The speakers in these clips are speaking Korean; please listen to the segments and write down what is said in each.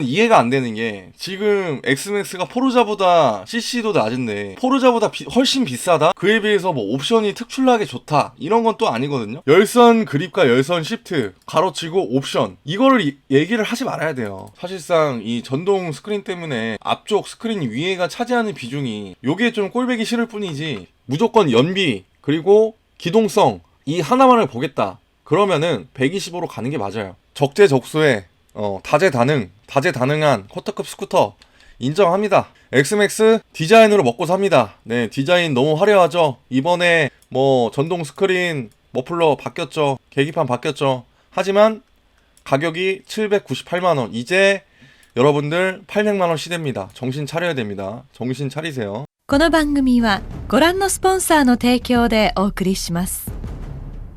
이해가 안 되는 게 지금 엑스맥스가 포르자보다 CC도 낮은데 포르자보다 훨씬 비싸다? 그에 비해서 뭐 옵션이 특출나게 좋다 이런 건 또 아니거든요. 열선 그립과 열선 시프트 가로치고 옵션 이거를 얘기를 하지 말아야 돼요. 사실상 이 전동 스크린 때문에 앞쪽 스크린 위에가 차지하는 비중이 요게 좀 꼴보기 싫을 뿐이지 무조건 연비 그리고 기동성 이 하나만을 보겠다 그러면은 125로 가는 게 맞아요. 적재적소에 다재다능한 쿼터급 스쿠터 인정합니다. 엑스맥스 디자인으로 먹고 삽니다. 네, 디자인 너무 화려하죠. 이번에 뭐 전동 스크린 머플러 바뀌었죠. 계기판 바뀌었죠. 하지만 가격이 798만원. 이제 여러분들 800만원 시대입니다. 정신 차려야 됩니다. 정신 차리세요. この番組はご覧のスポンサーの提供でお送りします。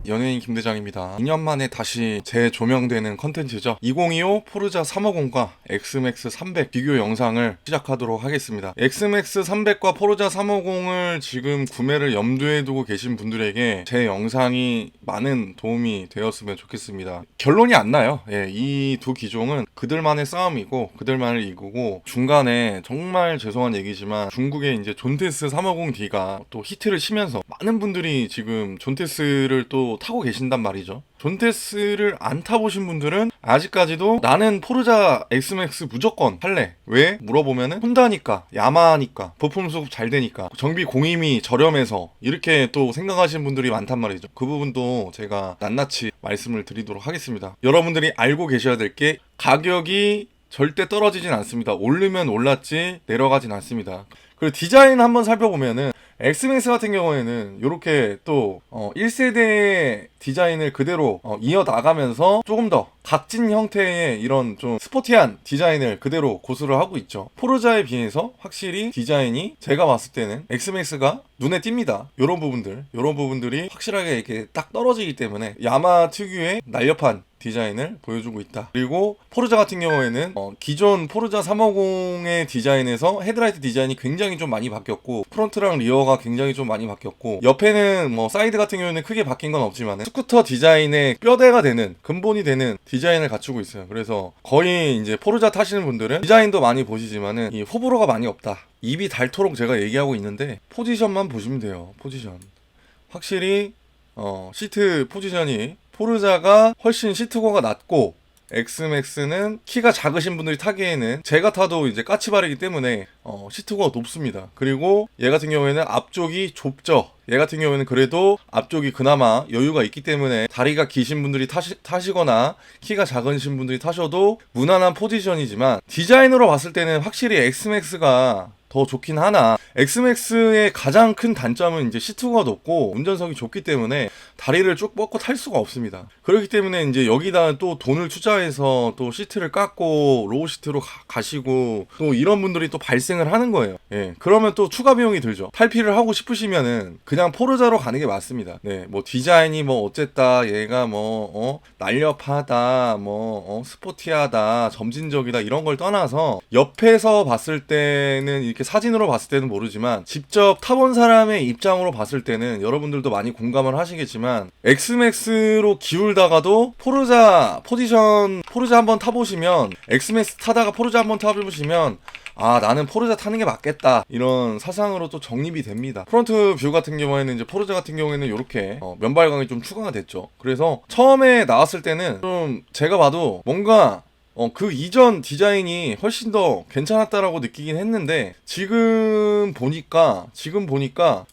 연예인 김대장입니다. 2년 만에 다시 재조명되는 컨텐츠죠. 2025 포르자 350과 엑스맥스 300 비교 영상을 시작하도록 하겠습니다. 엑스맥스 300과 포르자 350을 지금 구매를 염두에 두고 계신 분들에게 제 영상이 많은 도움이 되었으면 좋겠습니다. 결론이 안 나요. 예, 이 두 기종은 그들만의 싸움이고 그들만을 이기고 중간에 정말 죄송한 얘기지만 중국의 이제 존테스 350D가 또 히트를 치면서 많은 분들이 지금 존테스를 또 타고 계신단 말이죠. 존테스를 안 타보신 분들은 아직까지도 나는 포르자 엑스맥스 무조건 할래. 왜? 물어보면은 혼다니까, 야마하니까, 부품 수급 잘 되니까, 정비 공임이 저렴해서 이렇게 또 생각하시는 분들이 많단 말이죠. 그 부분도 제가 낱낱이 말씀을 드리도록 하겠습니다. 여러분들이 알고 계셔야 될 게 가격이 절대 떨어지진 않습니다. 오르면 올랐지 내려가진 않습니다. 그리고 디자인 한번 살펴보면은 엑스맥스 같은 경우에는 이렇게 또 1세대 디자인을 그대로 이어나가면서 조금 더 각진 형태의 이런 좀 스포티한 디자인을 그대로 고수를 하고 있죠. 포르자에 비해서 확실히 디자인이 제가 봤을 때는 엑스맥스가 눈에 띕니다. 이런 부분들이 확실하게 이렇게 딱 떨어지기 때문에 야마 특유의 날렵한 디자인을 보여주고 있다. 그리고 포르자 같은 경우에는 기존 포르자 350의 디자인에서 헤드라이트 디자인이 굉장히 좀 많이 바뀌었고 프론트랑 리어가 굉장히 좀 많이 바뀌었고 옆에는 뭐 사이드 같은 경우에는 크게 바뀐 건 없지만 스쿠터 디자인의 뼈대가 되는 근본이 되는 디자인을 갖추고 있어요. 그래서 거의 이제 포르자 타시는 분들은 디자인도 많이 보시지만은 이 호불호가 많이 없다. 입이 닳도록 제가 얘기하고 있는데 포지션만 보시면 돼요. 포지션 확실히 시트 포지션이 포르자가 훨씬 시트고가 낮고 엑스맥스는 키가 작으신 분들이 타기에는 제가 타도 이제 까치발이기 때문에 시트고가 높습니다. 그리고 얘 같은 경우에는 앞쪽이 좁죠. 얘 같은 경우에는 그래도 앞쪽이 그나마 여유가 있기 때문에 다리가 기신 분들이 타시거나 키가 작으신 분들이 타셔도 무난한 포지션이지만 디자인으로 봤을 때는 확실히 엑스맥스가 더 좋긴 하나 엑스맥스의 가장 큰 단점은 이제 시트가 높고 운전석이 좁기 때문에 다리를 쭉 뻗고 탈 수가 없습니다. 그렇기 때문에 이제 여기다 또 돈을 투자해서 또 시트를 깎고 로우 시트로 가시고 또 이런 분들이 또 발생을 하는 거예요. 예, 그러면 또 추가 비용이 들죠. 탈피를 하고 싶으시면은 그냥 포르자로 가는 게 맞습니다. 네, 뭐 디자인이 뭐 어쨌다, 얘가 뭐 날렵하다, 뭐 스포티하다, 점진적이다 이런 걸 떠나서 옆에서 봤을 때는 이렇게 사진으로 봤을 때는 모르지만 직접 타본 사람의 입장으로 봤을 때는 여러분들도 많이 공감을 하시겠지만 엑스맥스로 기울다가도 포르자 한번 타보시면 엑스맥스 타다가 포르자 한번 타보시면 아 나는 포르자 타는 게 맞겠다 이런 사상으로 또 정립이 됩니다. 프론트 뷰 같은 경우에는 이제 포르자 같은 경우에는 이렇게 면발광이 좀 추가가 됐죠. 그래서 처음에 나왔을 때는 좀 제가 봐도 뭔가 그 이전 디자인이 훨씬 더 괜찮았다라고 느끼긴 했는데 지금 보니까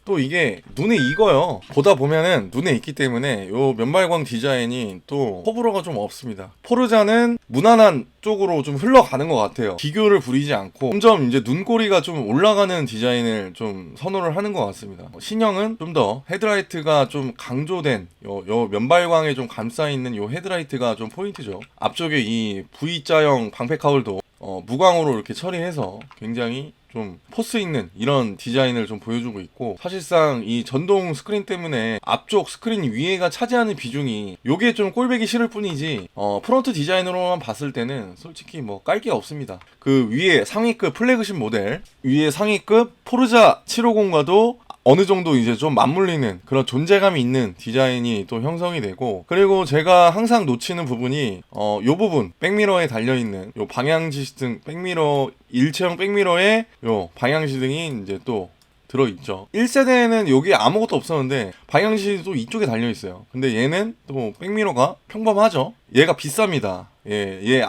또 이게 눈에 익어요. 보다 보면은 눈에 익기 때문에 요 면발광 디자인이 또 호불호가 좀 없습니다. 포르자는 무난한 쪽으로 좀 흘러가는 것 같아요. 기교를 부리지 않고 점점 이제 눈꼬리가 좀 올라가는 디자인을 좀 선호를 하는 것 같습니다. 신형은 좀 더 헤드라이트가 좀 강조된 요 면발광에 좀 감싸있는 요 헤드라이트가 좀 포인트죠. 앞쪽에 이 V자형 방패 카울도 무광으로 이렇게 처리해서 굉장히 좀 포스 있는 이런 디자인을 좀 보여주고 있고 사실상 이 전동 스크린 때문에 앞쪽 스크린 위에가 차지하는 비중이 요게 좀 꼴보기 싫을 뿐이지 프론트 디자인으로만 봤을 때는 솔직히 뭐 깔 게 없습니다. 그 위에 상위급 플래그십 모델 위에 상위급 포르자 750과도 어느 정도 이제 좀 맞물리는 그런 존재감이 있는 디자인이 또 형성이 되고, 그리고 제가 항상 놓치는 부분이 요 부분 백미러에 달려있는 요 방향지시등, 백미러 일체형 백미러에 요 방향지등이 이제 또 들어있죠. 1세대에는 여기 아무것도 없었는데 방향지도 이쪽에 달려있어요. 근데 얘는 또 백미러가 평범하죠. 얘가 비쌉니다. 얘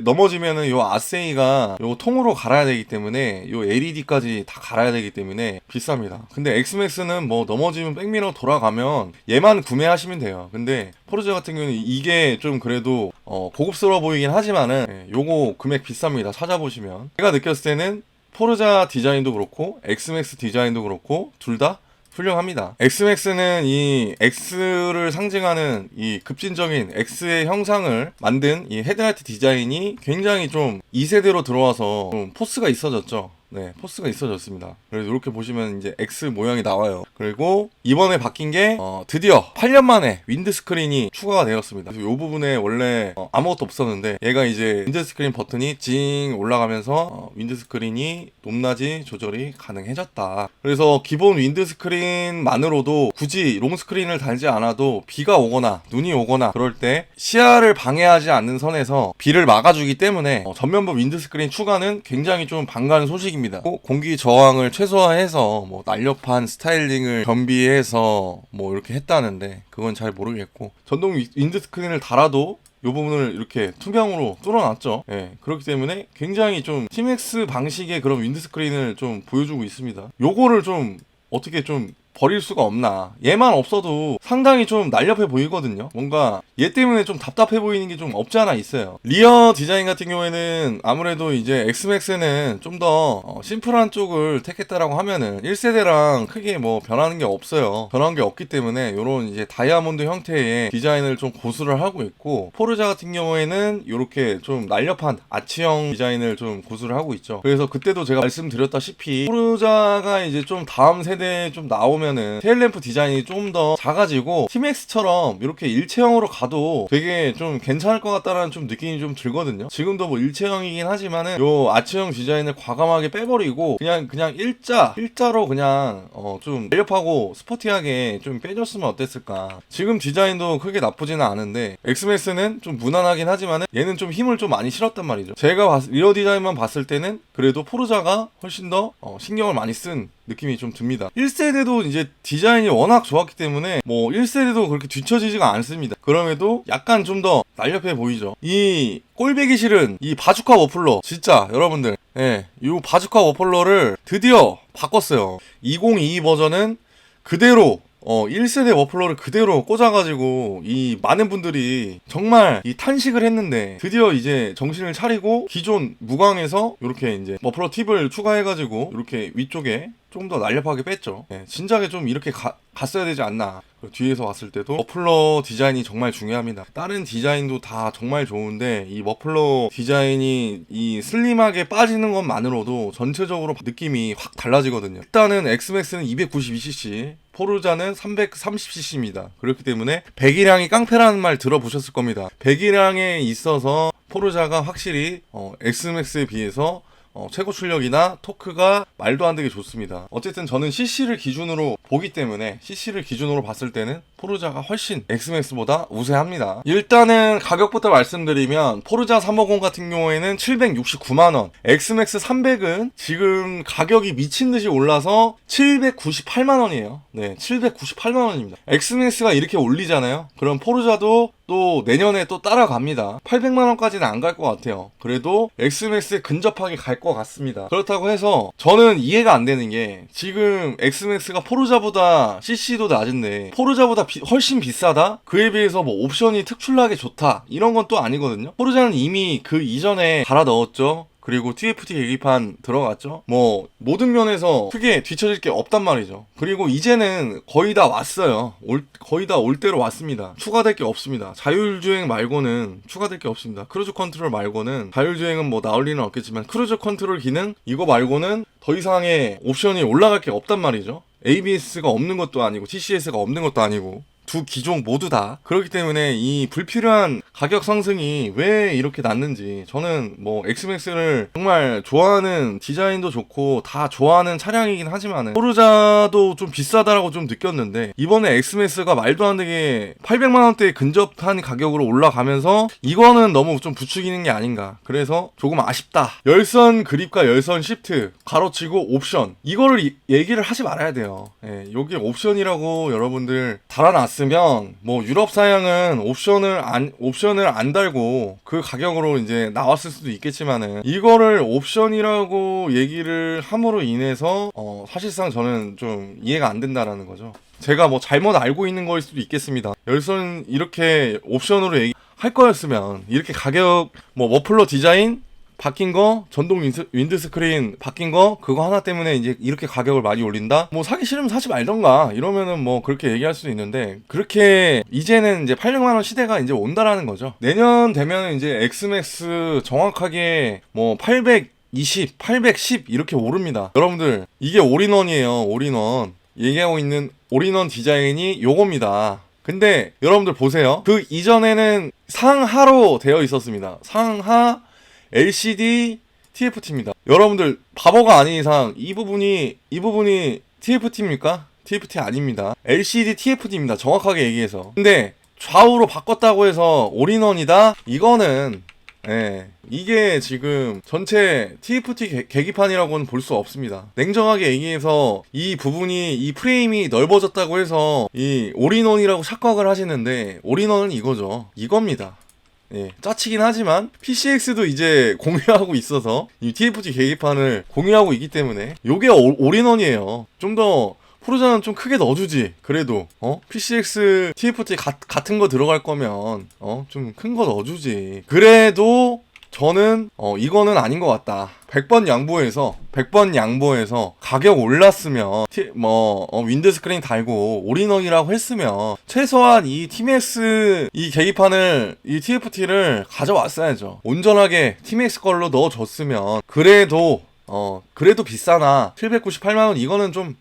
넘어지면은 요 아세이가 요 통으로 갈아야 되기 때문에 요 LED까지 다 갈아야 되기 때문에 비쌉니다. 근데 엑스맥스는 뭐 넘어지면 백미러 돌아가면 얘만 구매하시면 돼요. 근데 포르자 같은 경우는 이게 좀 그래도 고급스러워 보이긴 하지만은 요거 금액 비쌉니다. 찾아보시면. 제가 느꼈을 때는 포르자 디자인도 그렇고 엑스맥스 디자인도 그렇고 둘 다 훌륭합니다. 엑스맥스는 이 X를 상징하는 이 급진적인 X의 형상을 만든 이 헤드라이트 디자인이 굉장히 좀 2세대로 들어와서 좀 포스가 있어졌죠. 네, 포스가 있어졌습니다. 그래서 이렇게 보시면 이제 X 모양이 나와요. 그리고 이번에 바뀐 게 드디어 8년 만에 윈드스크린이 추가가 되었습니다. 그래서 이 부분에 원래 아무것도 없었는데 얘가 이제 윈드스크린 버튼이 찡 올라가면서 윈드스크린이 높낮이 조절이 가능해졌다. 그래서 기본 윈드스크린만으로도 굳이 롱스크린을 달지 않아도 비가 오거나 눈이 오거나 그럴 때 시야를 방해하지 않는 선에서 비를 막아주기 때문에 전면부 윈드스크린 추가는 굉장히 좀 반가운 소식입니다. 공기 저항을 최소화해서 뭐 날렵한 스타일링을 겸비해서 뭐 이렇게 했다는데 그건 잘 모르겠고, 전동 윈드스크린을 달아도 이 부분을 이렇게 투명으로 뚫어놨죠. 예, 그렇기 때문에 굉장히 좀 팀엑스 방식의 그런 윈드스크린을 좀 보여주고 있습니다. 요거를 좀 어떻게 좀 버릴 수가 없나. 얘만 없어도 상당히 좀 날렵해 보이거든요. 뭔가 얘 때문에 좀 답답해 보이는 게 좀 없지 않아 있어요. 리어 디자인 같은 경우에는 아무래도 이제 엑스맥스는 좀 더 심플한 쪽을 택했다라고 하면은 1세대랑 크게 뭐 변하는 게 없어요. 변한 게 없기 때문에 요런 이제 다이아몬드 형태의 디자인을 좀 고수를 하고 있고, 포르자 같은 경우에는 요렇게 좀 날렵한 아치형 디자인을 좀 고수를 하고 있죠. 그래서 그때도 제가 말씀드렸다시피 포르자가 이제 좀 다음 세대에 좀 나오면은 테일램프 디자인이 좀 더 작아지고 팀엑스처럼 이렇게 일체형으로 가도 되게 좀 괜찮을 것 같다는 좀 느낌이 좀 들거든요. 지금도 뭐 일체형이긴 하지만은 요 아치형 디자인을 과감하게 빼버리고 그냥 일자로 그냥 좀 날렵하고 스포티하게 좀 빼줬으면 어땠을까. 지금 디자인도 크게 나쁘지는 않은데 엑스맥스는 좀 무난하긴 하지만은 얘는 좀 힘을 좀 많이 실었단 말이죠. 제가 리어 디자인만 봤을 때는 그래도 포르자가 훨씬 더 신경을 많이 쓴 느낌이 좀 듭니다. 1세대도 이제 디자인이 워낙 좋았기 때문에 뭐 1세대도 그렇게 뒤처지지가 않습니다. 그럼에도 약간 좀 더 날렵해 보이죠. 이 꼴배기 싫은 이 바주카 머플러, 진짜 여러분들, 이 바주카 머플러를 드디어 바꿨어요. 2022 버전은 그대로 1세대 머플러를 그대로 꽂아가지고 이 많은 분들이 정말 이 탄식을 했는데 드디어 이제 정신을 차리고 기존 무광에서 이렇게 이제 머플러 팁을 추가해가지고 이렇게 위쪽에 좀 더 날렵하게 뺐죠. 진작에 좀 이렇게 갔어야 되지 않나. 뒤에서 봤을 때도 머플러 디자인이 정말 중요합니다. 다른 디자인도 다 정말 좋은데 이 머플러 디자인이 이 슬림하게 빠지는 것만으로도 전체적으로 느낌이 확 달라지거든요. 일단은 엑스맥스는 292cc, 포르자는 330cc입니다. 그렇기 때문에 배기량이 깡패라는 말 들어보셨을 겁니다. 배기량에 있어서 포르자가 확실히 엑스맥스에 비해서 최고 출력이나 토크가 말도 안 되게 좋습니다. 어쨌든 저는 CC를 기준으로 보기 때문에 CC를 기준으로 봤을 때는 포르자가 훨씬 엑스맥스보다 우세합니다. 일단은 가격부터 말씀드리면 포르자 350 같은 경우에는 769만원, 엑스맥스 300은 지금 가격이 미친듯이 올라서 798만원이에요. 네, 798만원입니다. 엑스맥스가 이렇게 올리잖아요. 그럼 포르자도 또 내년에 또 따라갑니다. 800만원까지는 안 갈 것 같아요. 그래도 엑스맥스에 근접하게 갈 것 같습니다. 그렇다고 해서 저는 이해가 안 되는 게, 지금 엑스맥스가 포르자보다 CC도 낮은데 포르자보다 훨씬 비싸다? 그에 비해서 뭐 옵션이 특출나게 좋다, 이런 건 또 아니거든요. 포르자는 이미 그 이전에 갈아 넣었죠. 그리고 TFT 계기판 들어갔죠. 뭐 모든 면에서 크게 뒤처질 게 없단 말이죠. 그리고 이제는 거의 다 왔어요. 거의 다 올 대로 왔습니다. 추가될 게 없습니다. 자율주행 말고는 추가될 게 없습니다. 크루즈 컨트롤 말고는, 자율주행은 뭐 나올 리는 없겠지만 크루즈 컨트롤 기능 이거 말고는 더 이상의 옵션이 올라갈 게 없단 말이죠. ABS가 없는 것도 아니고 TCS가 없는 것도 아니고 두 기종 모두 다. 그렇기 때문에 이 불필요한 가격 상승이 왜 이렇게 났는지, 저는 뭐 엑스맥스를 정말 좋아하는, 디자인도 좋고 다 좋아하는 차량이긴 하지만 포르자도 좀 비싸다라고 좀 느꼈는데, 이번에 엑스맥스가 말도 안 되게 800만 원대에 근접한 가격으로 올라가면서 이거는 너무 좀 부추기는 게 아닌가. 그래서 조금 아쉽다. 열선 그립과 열선 시프트 가로치고 옵션, 이거를 얘기를 하지 말아야 돼요. 예, 여기 옵션이라고 여러분들 달아놨으면 뭐 유럽 사양은 옵션을 안 달고 그 가격으로 이제 나왔을 수도 있겠지만은, 이거를 옵션이라고 얘기를 함으로 인해서 사실상 저는 좀 이해가 안 된다라는 거죠. 제가 뭐 잘못 알고 있는 거일 수도 있겠습니다. 열선 이렇게 옵션으로 얘기할 거였으면 이렇게 가격, 뭐 머플러 디자인 바뀐 거, 전동 윈드스크린 바뀐 거, 그거 하나 때문에 이제 이렇게 가격을 많이 올린다? 뭐 사기 싫으면 사지 말던가 이러면은 뭐 그렇게 얘기할 수도 있는데, 그렇게 이제는 이제 800만 원 시대가 이제 온다라는 거죠. 내년 되면 이제 엑스맥스 정확하게 뭐 820, 810 이렇게 오릅니다. 여러분들, 이게 올인원이에요. 올인원. 얘기하고 있는 올인원 디자인이 요겁니다. 근데 여러분들 보세요. 그 이전에는 상하로 되어 있었습니다. 상하 LCD TFT입니다. 여러분들 바보가 아닌 이상 이 부분이 TFT입니까? TFT 아닙니다. LCD TFT입니다. 정확하게 얘기해서. 근데 좌우로 바꿨다고 해서 올인원이다? 이거는 이게 지금 전체 TFT 계기판이라고는 볼 수 없습니다. 냉정하게 얘기해서 이 부분이, 이 프레임이 넓어졌다고 해서 이 올인원이라고 착각을 하시는데, 올인원은 이거죠. 이겁니다. 예, 짜치긴 하지만 PCX도 이제 공유하고 있어서 이 TFT 계기판을 공유하고 있기 때문에 요게 올인원이에요. 좀 더 포르자는 좀 크게 넣어주지. 그래도 PCX TFT 같은 거 들어갈 거면 좀 큰 거 넣어주지. 그래도 저는 이거는 아닌 것 같다. 100번 양보해서 가격 올랐으면 윈드스크린 달고 올인원이라고 했으면 최소한 이 TMX 이 계기판을, 이 TFT를 가져왔어야죠. 온전하게 TMX 걸로 넣어줬으면 그래도 비싸나 798만원 이거는 좀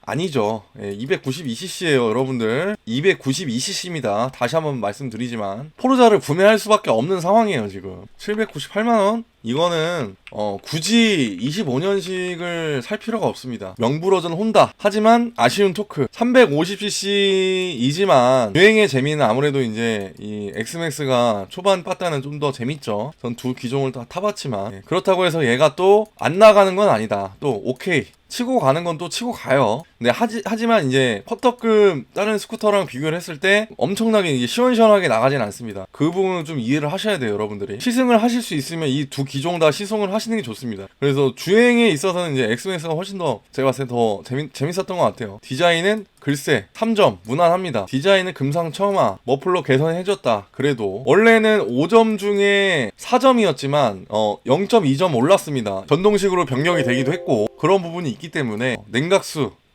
아니죠. 292cc예요, 여러분들. 292cc입니다. 다시 한번 말씀드리지만 포르자를 구매할 수밖에 없는 상황이에요, 지금. 798만원? 이거는 굳이 25년식을 살 필요가 없습니다. 명불허전 혼다. 하지만 아쉬운 토크. 350cc이지만 주행의 재미는 아무래도 이제 이 엑스맥스가 초반 빠따는 좀 더 재밌죠. 전 두 기종을 다 타봤지만, 그렇다고 해서 얘가 또 안 나가는 건 아니다. 또 오케이, 치고 가는 건 또 치고 가요. 근데 하지만 이제 퍼터급 다른 스쿠터랑 비교를 했을 때 엄청나게 이게 시원시원하게 나가진 않습니다. 그 부분은 좀 이해를 하셔야 돼요, 여러분들이. 시승을 하실 수 있으면 이 두 기종 다 시승을 하시는 게 좋습니다. 그래서 주행에 있어서는 이제 엑스맥스가 훨씬 더, 제가 봤을 때 더 재밌었던 것 같아요. 디자인은 글쎄 3점 무난합니다. 디자인은 금상첨화, 머플러 개선해줬다. 그래도 원래는 5점 중에 4점이었지만 0.2점 올랐습니다. 전동식으로 변경이 되기도 했고, 그런 부분이 있기 때문에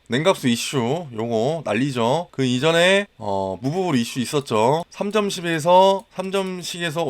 냉각수 이슈 요거 난리죠. 그 이전에 무브볼 이슈 있었죠. 3점씩에서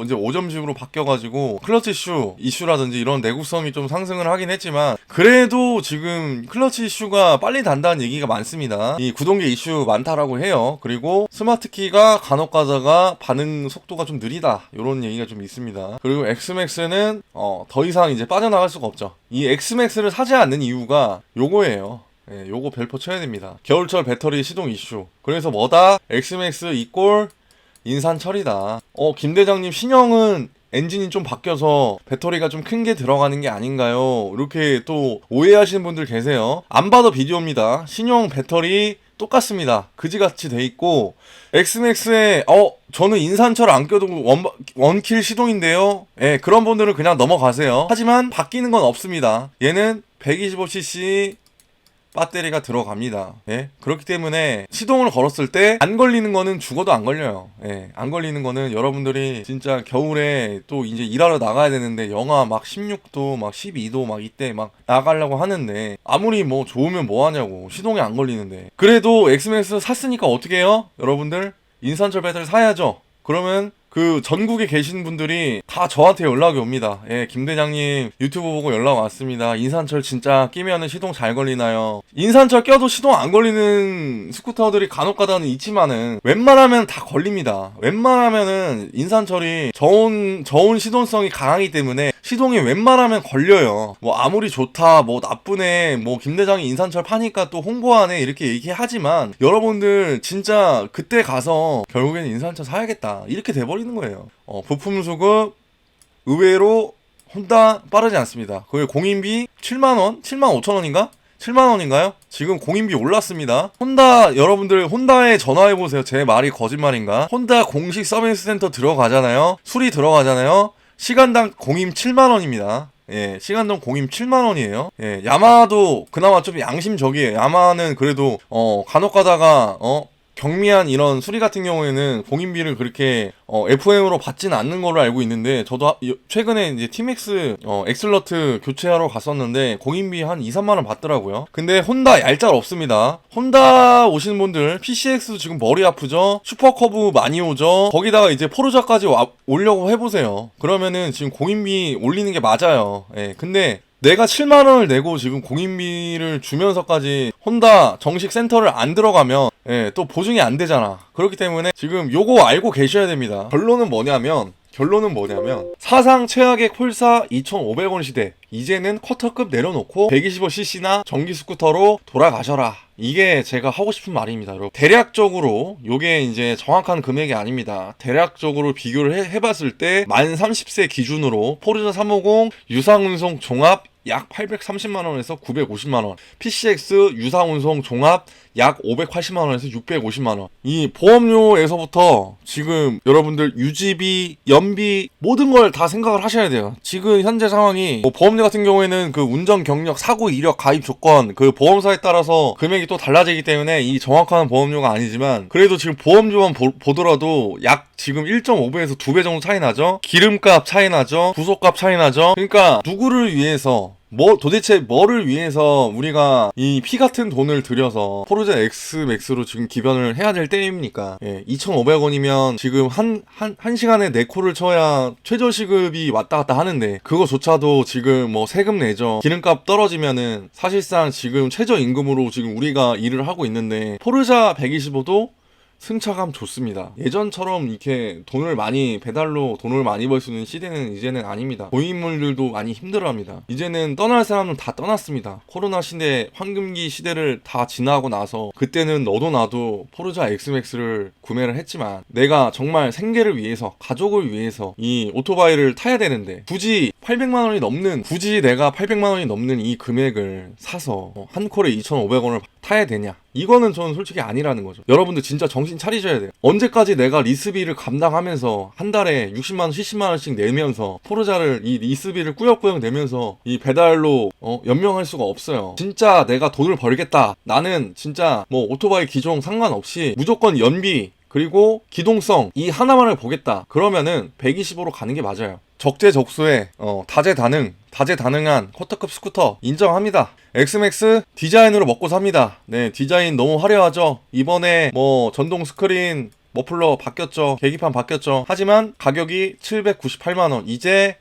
이제 5점씩으로 바뀌어가지고 클러치 이슈라든지 이런 내구성이 좀 상승을 하긴 했지만, 그래도 지금 클러치 이슈가 빨리 단다는 얘기가 많습니다. 이 구동계 이슈 많다라고 해요. 그리고 스마트키가 간혹 가다가 반응 속도가 좀 느리다, 이런 얘기가 좀 있습니다. 그리고 엑스맥스는 더 이상 이제 빠져나갈 수가 없죠. 이 엑스맥스를 사지 않는 이유가 요거예요. 요거 별표 쳐야 됩니다. 겨울철 배터리 시동 이슈. 그래서 뭐다? 엑스맥스 이꼴 인산 처리다. 김 대장님, 신형은 엔진이 좀 바뀌어서 배터리가 좀 큰 게 들어가는 게 아닌가요? 이렇게 또 오해하시는 분들 계세요. 안 봐도 비디오입니다. 신형 배터리 똑같습니다. 그지같이 돼 있고, 엑스맥스에 저는 인산철 안 껴도 원킬 시동인데요. 그런 분들은 그냥 넘어가세요. 하지만 바뀌는 건 없습니다. 얘는 125cc 배터리가 들어갑니다. 그렇기 때문에 시동을 걸었을 때 안 걸리는 거는 죽어도 안 걸려요. 안 걸리는 거는 여러분들이 진짜 겨울에 또 이제 일하러 나가야 되는데 영하 막 16도 막 12도 막 이때 막 나가려고 하는데, 아무리 뭐 좋으면 뭐 하냐고, 시동이 안 걸리는데. 그래도 엑스맥스 샀으니까 어떻게 해요? 여러분들 인산철 배터리 사야죠. 그러면 그 전국에 계신 분들이 다 저한테 연락이 옵니다. 예, 김 대장님 유튜브 보고 연락 왔습니다. 인산철 진짜 끼면은 시동 잘 걸리나요? 인산철 껴도 시동 안 걸리는 스쿠터들이 간혹가다는 있지만은 웬만하면 다 걸립니다. 웬만하면은 인산철이 저온 시동성이 강하기 때문에 시동이 웬만하면 걸려요. 뭐 아무리 좋다, 뭐 나쁘네, 뭐 김 대장이 인산철 파니까 또 홍보하네 이렇게 얘기하지만 여러분들 진짜 그때 가서 결국에는 인산철 사야겠다 이렇게 돼버리는 거예요. 부품 수급 의외로 혼다 빠르지 않습니다. 그게 공인비 7만원? 7만 5천원인가? 7만원인가요? 지금 공인비 올랐습니다. 혼다 여러분들 혼다에 전화해보세요. 제 말이 거짓말인가? 혼다 공식 서비스 센터 들어가잖아요. 수리 들어가잖아요. 시간당 공임 7만원입니다. 예, 시간당 공임 7만원이에요. 예, 야마도 그나마 좀 양심적이에요. 야마는 그래도 간혹 가다가 경미한 이런 수리 같은 경우에는 공인비를 그렇게 FM으로 받지는 않는 걸로 알고 있는데 저도 최근에 이제 팀엑스 엑슬러트 교체하러 갔었는데 공인비 한 2, 3만 원 받더라고요. 근데 혼다 얄짤 없습니다. 혼다 오시는 분들 PCX도 지금 머리 아프죠? 슈퍼커브 많이 오죠? 거기다가 이제 포르자까지 오려고 해보세요. 그러면은 지금 공인비 올리는 게 맞아요. 예, 근데 내가 7만원을 내고 지금 공인비를 주면서까지 혼다 정식 센터를 안 들어가면 또 보증이 안 되잖아. 그렇기 때문에 지금 요거 알고 계셔야 됩니다. 결론은 뭐냐면 사상 최악의 콜사 2,500원 시대 이제는 쿼터급 내려놓고 125cc나 전기 스쿠터로 돌아가셔라. 이게 제가 하고 싶은 말입니다, 여러분. 대략적으로 요게 이제 정확한 금액이 아닙니다. 대략적으로 비교를 해봤을 때 만 30세 기준으로 포르자 350 유상운송 종합 약 830만원에서 950만원, PCX 유상운송 종합 약 580만원에서 650만원. 이 보험료에서부터 지금 여러분들 유지비, 연비 모든 걸 다 생각을 하셔야 돼요. 지금 현재 상황이 뭐 보험료 같은 경우에는 그 운전 경력, 사고 이력, 가입 조건, 그 보험사에 따라서 금액이 또 달라지기 때문에 이 정확한 보험료가 아니지만 그래도 지금 보험료만 보더라도 약 지금 1.5배에서 2배 정도 차이 나죠? 기름값 차이 나죠? 부속값 차이 나죠? 그러니까 누구를 위해서 도대체 뭐를 위해서 우리가 이 피 같은 돈을 들여서 포르자 X맥스로 지금 기변을 해야 될 때입니까? 예, 2,500원이면 지금 한 시간에 4콜을 쳐야 최저시급이 왔다 갔다 하는데 그거조차도 지금 뭐 세금 내죠. 기름값 떨어지면은 사실상 지금 최저임금으로 지금 우리가 일을 하고 있는데 포르자 125도 승차감 좋습니다. 예전처럼 이렇게 배달로 돈을 많이 벌 수 있는 시대는 이제는 아닙니다. 고인물들도 많이 힘들어합니다. 이제는 떠날 사람은 다 떠났습니다. 코로나 시대, 황금기 시대를 다 지나고 나서 그때는 너도 나도 포르자 X맥스를 구매를 했지만 내가 정말 생계를 위해서, 가족을 위해서 이 오토바이를 타야 되는데 굳이 내가 800만원이 넘는 이 금액을 사서 한 콜에 2,500원을 타야 되냐? 이거는 저는 솔직히 아니라는 거죠. 여러분들 진짜 정신 차리셔야 돼요. 언제까지 내가 리스비를 감당하면서 한 달에 60만원, 70만원씩 내면서 포르자를 이 리스비를 꾸역꾸역 내면서 이 배달로 연명할 수가 없어요. 진짜 내가 돈을 벌겠다. 나는 진짜 뭐 오토바이 기종 상관없이 무조건 연비 그리고 기동성 이 하나만을 보겠다. 그러면은 125로 가는 게 맞아요. 적재적소에 다재다능한 쿼터급 스쿠터 인정합니다. 엑스맥스 디자인으로 먹고 삽니다. 네, 디자인 너무 화려하죠. 이번에 뭐 전동 스크린 머플러 바뀌었죠. 계기판 바뀌었죠. 하지만 가격이 798만원. 이제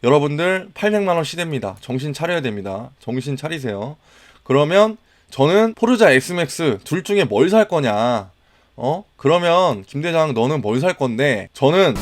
여러분들 800만원 시대입니다. 정신 차려야 됩니다. 정신 차리세요. 그러면 저는 포르자 엑스맥스 둘 중에 뭘 살 거냐? 그러면 김 대장 너는 뭘 살 건데 저는